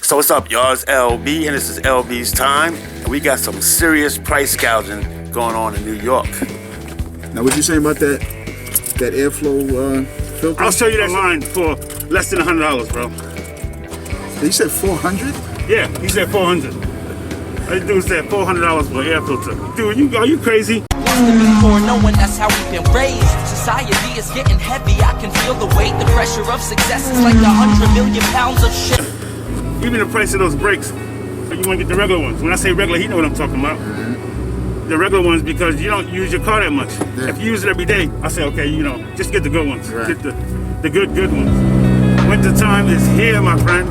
So what's up, y'all? It's LB, and this is L.B'S Time. And we got some serious price gouging going on in New York. Now, what you saying about that airflow filter? I'll show you that line for less than $100, bro. You said 400? Yeah, he said 400. That dude said $400 for an air filter. Dude, are you crazy? Before knowing that's how we've been raised. Society is getting heavy. I can feel the weight, the pressure of success is like 100 million pounds of shit. Even the price of those brakes, you want to get the regular ones. When I say regular, he know what I'm talking about. The regular ones, because you don't use your car that much. Yeah. If you use it every day, I say, okay, just get the good ones. Right. Get the good ones. Winter time is here, my friend.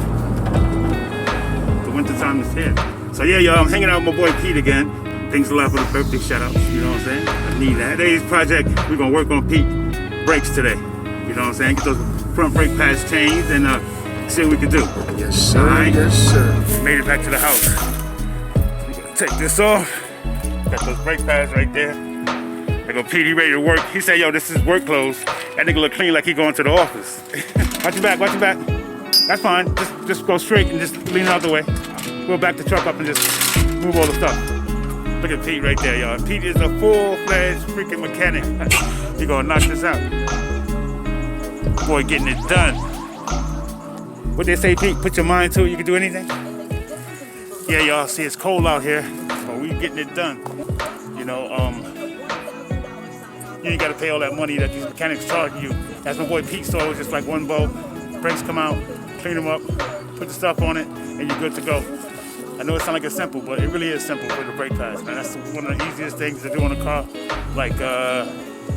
The winter time is here. So yeah, y'all, I'm hanging out with my boy Pete again. Thanks a lot for the birthday shout-outs, you know what I'm saying? I need that. Today's project, we're gonna work on Pete brakes today. You know what I'm saying? Get those front brake pads changed and see what we can do. Yes, sir. Right. Yes, sir. Made it back to the house. We're gonna take this off. Got those brake pads right there. There go Pete, he ready to work. He said, yo, this is work clothes. That nigga look clean like he going to the office. Watch your back, watch your back. That's fine. Just go straight and just lean it out the way. We'll back the truck up and just move all the stuff. Look at Pete right there, y'all. Pete is a full-fledged freaking mechanic. He gonna knock this out. Boy, getting it done. What they say, Pete? Put your mind to it, you can do anything? Yeah, y'all, see it's cold out here, but we getting it done. You ain't gotta pay all that money that these mechanics charge you. As my boy Pete saw, it was just like one bolt. Brakes come out, clean them up, put the stuff on it, and you're good to go. I know it sounds like it's simple, but it really is simple for the brake pads, man. That's one of the easiest things to do on a car, like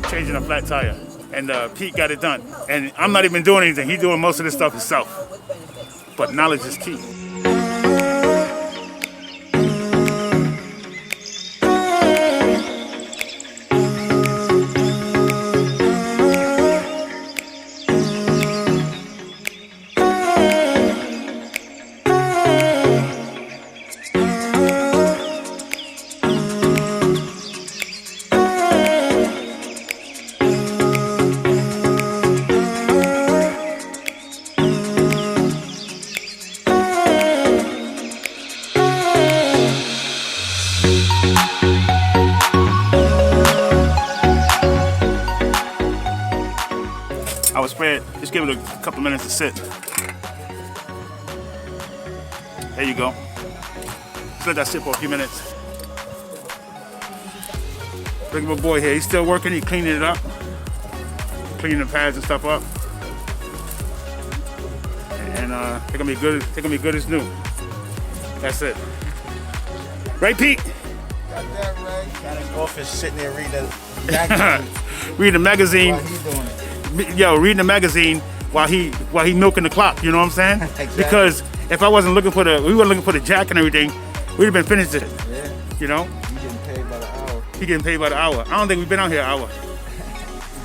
changing a flat tire. And Pete got it done. And I'm not even doing anything. He's doing most of this stuff himself. But knowledge is key. I would spread, just give it a couple minutes to sit. There you go. Just let that sit for a few minutes. Look at my boy here, he's still working, he's cleaning it up. Cleaning the pads and stuff up. And they're gonna be good as new. That's it. Right, Pete? Got that right. Got his office sitting there reading the magazine. Reading the magazine. While he's doing it. Yo, reading the magazine while he milking the clock, you know what I'm saying? Exactly. Because if I wasn't looking for we weren't looking for the jack and everything, we'd have been finished it. Yeah. You know? You getting paid by the hour. He getting paid by the hour. I don't think we've been out here an hour.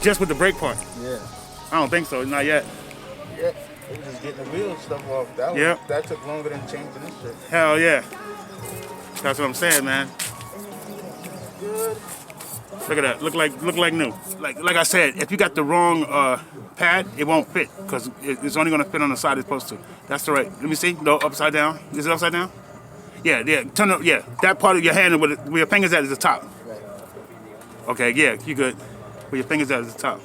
Just with the brake part. Yeah. I don't think so, not yet. Yeah. They just getting the wheel stuff off. That took longer than changing this shit. Hell yeah. That's what I'm saying, man. Good. Look at that. Look like new. Like I said, if you got the wrong pad, it won't fit because it's only gonna fit on the side it's supposed to. That's the right. Let me see. No, upside down. Is it upside down? Yeah, yeah. Turn up. Yeah, that part of your hand where your fingers at is the top. Right. Okay, yeah, you good. Where your fingers at is the top.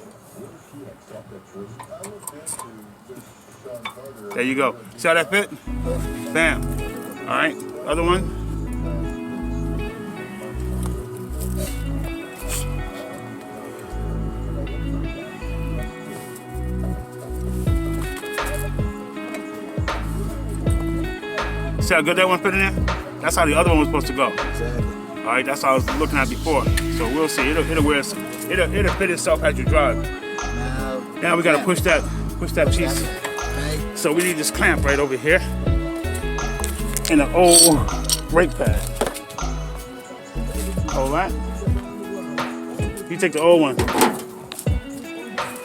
There you go. See how that fit? Bam. All right. Other one. See how good that one fit in there? That's how the other one was supposed to go. Exactly. All right, that's how I was looking at before. So we'll see. It'll fit itself as you drive. Now we gotta push that piece. So we need this clamp right over here and an old brake pad. Hold that. You take the old one.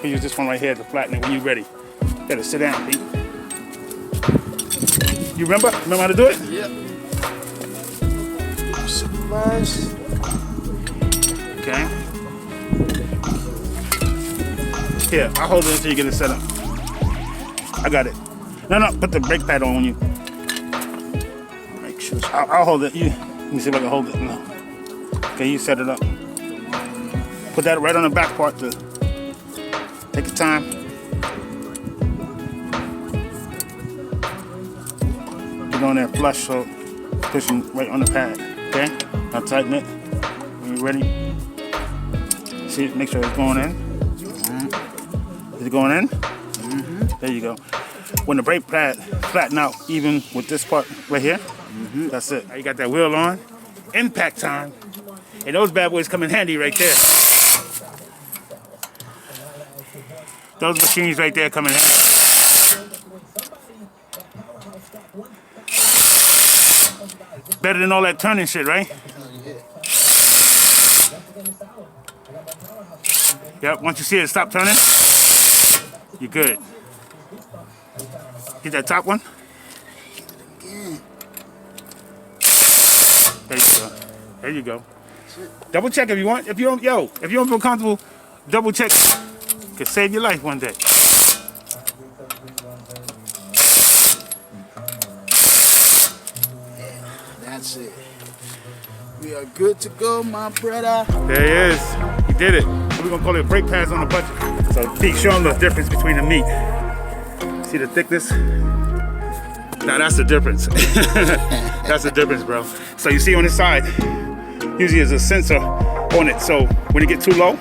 You use this one right here to flatten it when you're ready. You gotta sit down, Pete. You remember? Remember how to do it? Yep. Nice. Okay. Here, I'll hold it until you get it set up. I got it. No, put the brake pad on you. sure. I'll hold it. Let me see if I can hold it. No. Okay, you set it up. Put that right on the back part to take your time. Get on there flush, so pushing right on the pad. Okay, now tighten it. When you're ready, see, make sure it's going in. Is it going in? There you go. When the brake pad flatten out, even with this part right here, that's it. Now you got that wheel on. Impact time. And those bad boys come in handy right there. Those machines right there come in handy. Better than all that turning shit, right? Yep, once you see it stop turning, you're good. Get that top one. There you go. There you go. Double check if you want. If you don't feel comfortable, double check. Could save your life one day. That's it. We are good to go, my brother. There he is. He did it. We're gonna call it brake pads on the budget. So Pete, show him the difference between the meat. See the thickness? Now that's the difference. That's the difference, bro. So you see on the side, usually there's a sensor on it. So when it gets too low,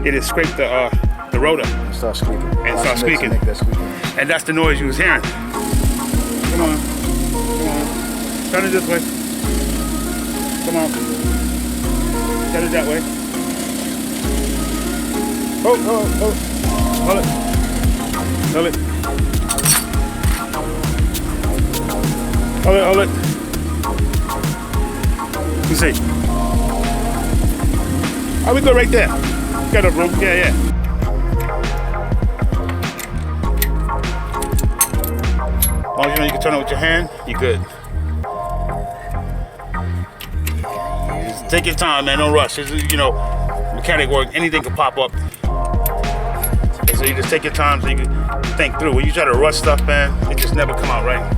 it'll scrape the rotor. And start squeaking. And that's the noise you was hearing. Come on. Come on. Turn it this way. Come on. Turn it that way. Oh. Hold it. Hold it. Hold it. Let me see. Oh, we go right there. Got a room. Yeah. As long as you know you can turn it with your hand, you're good. Just take your time, man. Don't rush. It's, mechanic work. Anything can pop up. And so you just take your time so you can think through. When you try to rush stuff, man, it just never come out right.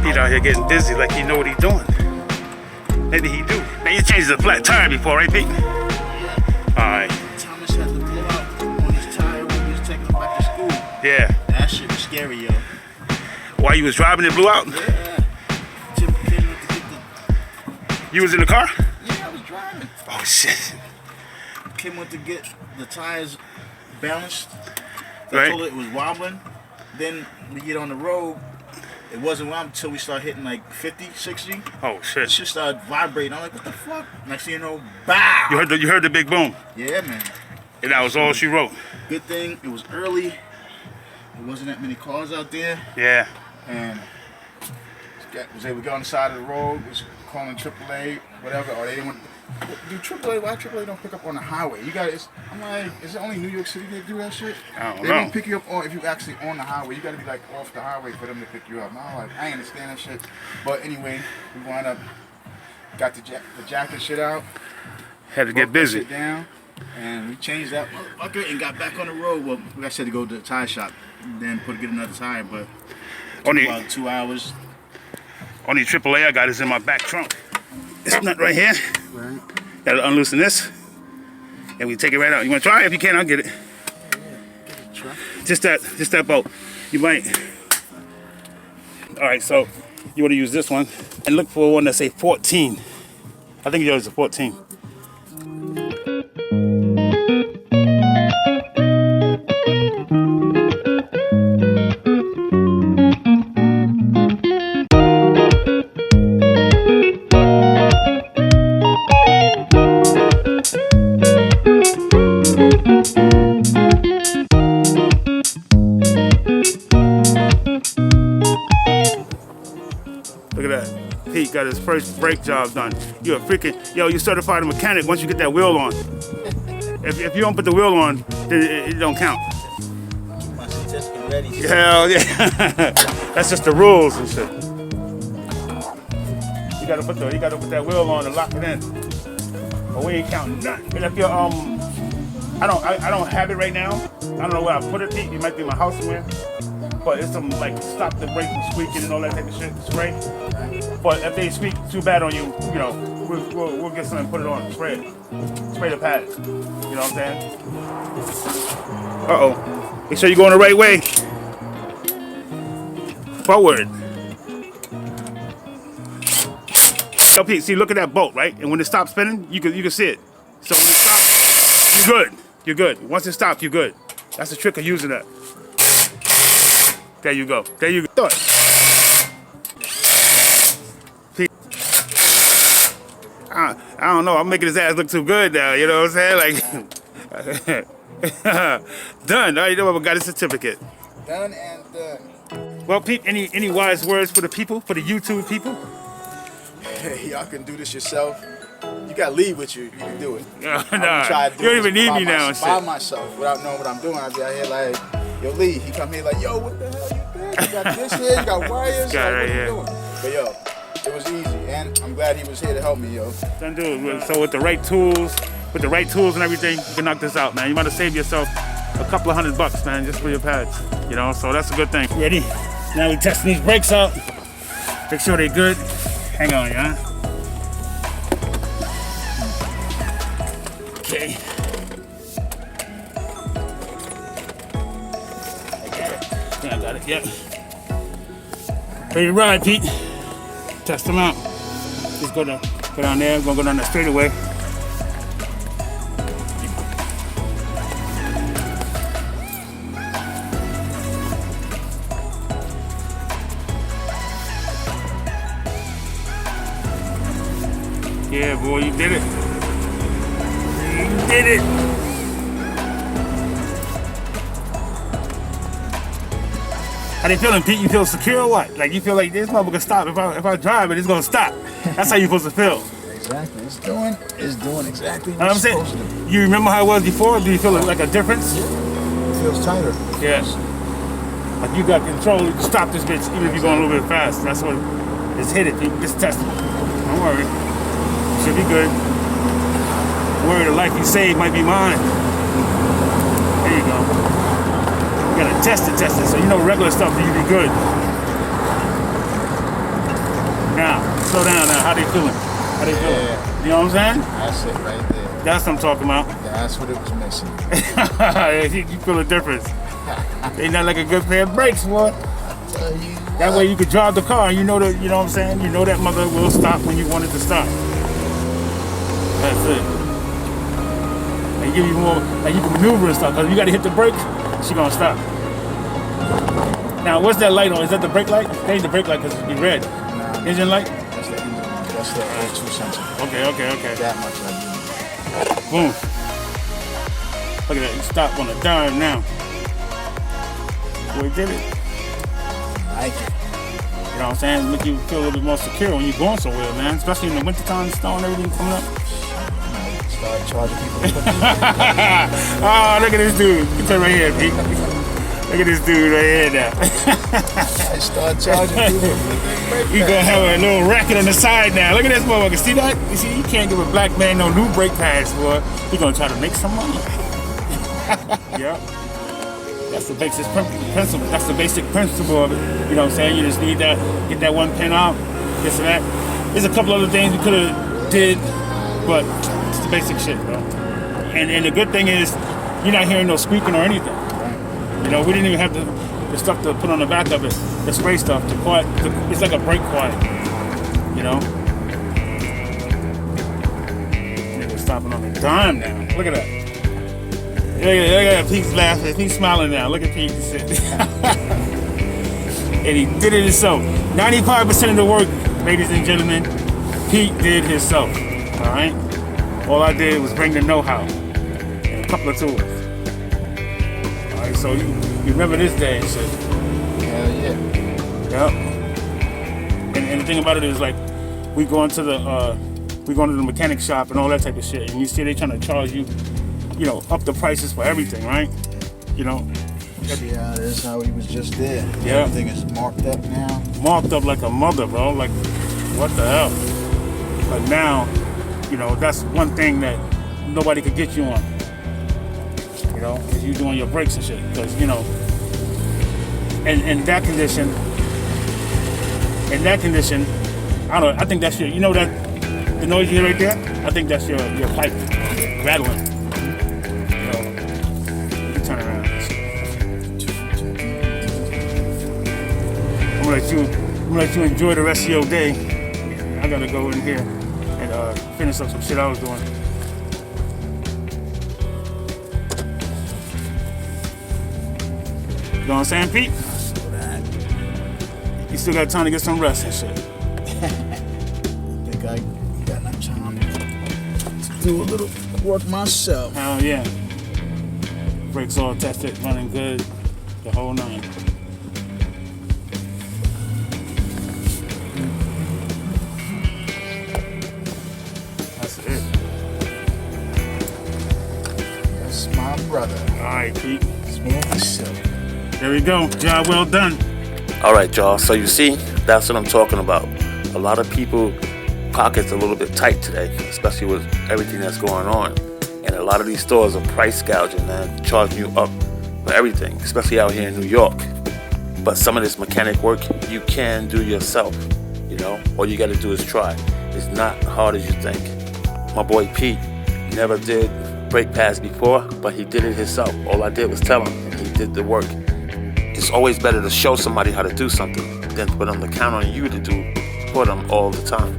Pete out here getting dizzy like he know what he's doing. Maybe he do. Man, you changed the flat tire before, right, Pete? Yeah. All right. Thomas had to blow out on his tire when he was taking him back to school. Yeah. That shit was scary, yo. While you was driving, it blew out? Yeah. Tim came up to get You was in the car? Yeah, I was driving. Oh, shit. Came up to get the tires balanced. I Right. told it was wobbling. Then we get on the road. It wasn't wobbling until we start hitting like 50, 60. Oh, It shit. just started vibrating. I'm like, what the fuck? Next thing you know, bow! You heard the big boom. Yeah, man. And that was all she wrote. Good thing it was early. There wasn't that many cars out there. Yeah. And was able to get on the side of the road, was calling AAA, whatever, or they didn't want do AAA, why AAA don't pick up on the highway? You guys, I'm like, is it only New York City that do that shit? I don't They know. don't pick you up on, if you actually on the highway, you gotta be like off the highway for them to pick you up. And I'm like, I ain't understand that shit. But anyway, we wound up, got the jack and shit out. Had to get broke that busy. shit down, and we changed that motherfucker and got back on the road. Well, we got to go to the tire shop, and then get another tire, but Only about 2 hours. AAA I got is in my back trunk. This nut right here. Right. Gotta unloosen this. And we take it right out. You wanna try it? If you can, I'll get it. Try. Just that bolt. You might. Alright, so you wanna use this one and look for one that say 14. I think yours is a 14. Look at that. Pete got his first brake job done. You're a freaking, you certified a mechanic once you get that wheel on. If you don't put the wheel on, then it don't count. My certificate ready. Hell yeah. That's just the rules and shit. You gotta put that wheel on and lock it in. But we ain't counting nothing. And if you're I don't have it right now. I don't know where I put it, Pete. It might be in my house somewhere. but it's some like stop the brake from squeaking and all that type of shit. Spray. But if they squeak too bad on you, you know, we'll get something and put it on. Spray it. Spray the pads. You know what I'm saying? Uh-oh. Make sure you're going the right way. Forward. So Pete, see, look at that bolt, right? And when it stops spinning, you can see it. So when it stops, you're good. You're good. Once it stops, you're good. That's the trick of using that. There you go. There you go. Pete. I don't know. I'm making his ass look too good now. You know what I'm saying? Like, done. I know I got a certificate. Done and done. Well, Pete, any wise words for the people, for the YouTube people? Hey, y'all can do this yourself. You got lead with you. You can do it. Nah, Try to do you don't this even need by me now and by shit. myself without knowing what I'm doing. I'd be out here like, yo, Lee. He come here like, yo, what the hell you doing? You got this here. You got wires. Got like, right what here. you doing? But yo, it was easy, and I'm glad he was here to help me, yo. Done do. So with the right tools and everything, you can knock this out, man. You might have saved yourself a couple of $100, man, just for your pads. You know, so that's a good thing. Ready? Now we testing these brakes out. Make sure they're good. Hang on, yeah. Okay. I got it. Yeah, I got it. Yep. Ready to ride, Pete. Test them out. Just go down there. We're gonna go down that straightaway. Yeah, boy, you did it. You did it. How they feeling, Pete? You feel secure or what? Like you feel like this motherfucker stop. If I drive it, it's gonna stop. That's how you supposed to feel. Exactly. It's doing exactly You know what what I'm it's supposed to do. saying? You remember how it was before? Do you feel like a difference? It feels tighter. Yeah. Like you got control. You can stop this bitch even if you're going a little bit fast. That's what. Just hit it, Pete. Just test it. Don't worry. Should be good. Worry the life you saved might be mine. There you go. You gotta test it, so you know regular stuff that you be good. Now, slow down now. How they feeling? How they feeling? Yeah. You know what I'm saying? That's it right there. That's what I'm talking about. That's what it was missing. You feel a difference. They not like a good pair of brakes, boy. Tell you That way you could drive the car and you know that, you know what I'm saying? You know that mother will stop when you want it to stop. That's it. They give you more, like you can maneuver and stuff, because you gotta hit the brake, she gonna stop. Now, what's that light on? Is that the brake light? That ain't the brake light because it's be red. Nah, Engine light? that's the engine. That's the O2 sensor. Okay. That much I do. Boom. Look at that, you stop on a dime now. Boy, did it. I like it. You know what I'm saying? Make you feel a little bit more secure when you're going somewhere, man. Especially in the wintertime, snow and everything coming up. Start charging people. Oh, look at this dude. You can turn right here, Pete. Look at this dude right here now. I start charging people. You gonna have a little racket on the side now. Look at this motherfucker. See that? You see, you can't give a black man no new brake pads, boy. He gonna try to make some money. Yep. That's the basic principle. That's the basic principle of it. You know what I'm saying? You just need that, get that one pin out, this and that. There's a couple other things we could have did, but it's the basic shit, bro. And the good thing is, you're not hearing no squeaking or anything. You know, we didn't even have the stuff to put on the back of it, the spray stuff, to quiet. It's like a brake quiet. You know. Nigga stopping on a dime now. Look at that. Look at that. Pete's laughing. He's smiling now. Look at Pete. And he did it himself. 95% of the work, ladies and gentlemen, Pete did himself. All right. All I did was bring the know-how and a couple of tools. All right. So you remember this day and shit. Hell yeah. Yep. And the thing about it is, like, we go into the mechanic shop and all that type of shit, and you see they trying to charge you, you know, up the prices for everything, right? You know. See how it is, how he was just there. Yeah. Everything is marked up now. Marked up like a mother, bro. Like, what the hell? But now, you know, that's one thing that nobody could get you on. You know, is you doing your brakes and shit. Because, you know, in that condition, I don't know, I think that's your, you know that, the noise you hear right there? I think that's your pipe rattling. You know, you can turn around. I'm gonna let you enjoy the rest of your day. I gotta go in here and finish up some shit I was doing. You know what I'm saying, Pete? You still got time to get some rest and shit. I think I got enough time to do a little work myself. Hell yeah. Brakes all tested, running good, the whole nine. That's it. That's my brother. All right, Pete. Smooth as silk. There we go. Job well done. All right, y'all. So you see, that's what I'm talking about. A lot of people pockets a little bit tight today, especially with everything that's going on. And a lot of these stores are price gouging, man, charging you up for everything, especially out here in New York. But some of this mechanic work you can do yourself. You know, all you got to do is try. It's not hard as you think. My boy Pete never did brake pads before, but he did it himself. All I did was tell him, and he did the work. It's always better to show somebody how to do something than for them to count on you to do for them all the time.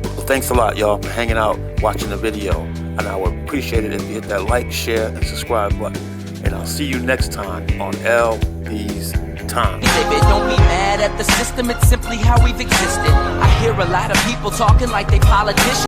Well, thanks a lot, y'all, for hanging out, watching the video. And I would appreciate it if you hit that like, share, and subscribe button. And I'll see you next time on L.B'S TIME. Baby, don't be mad at the system, it's simply how we've existed. I hear a lot of people talking like they politicians.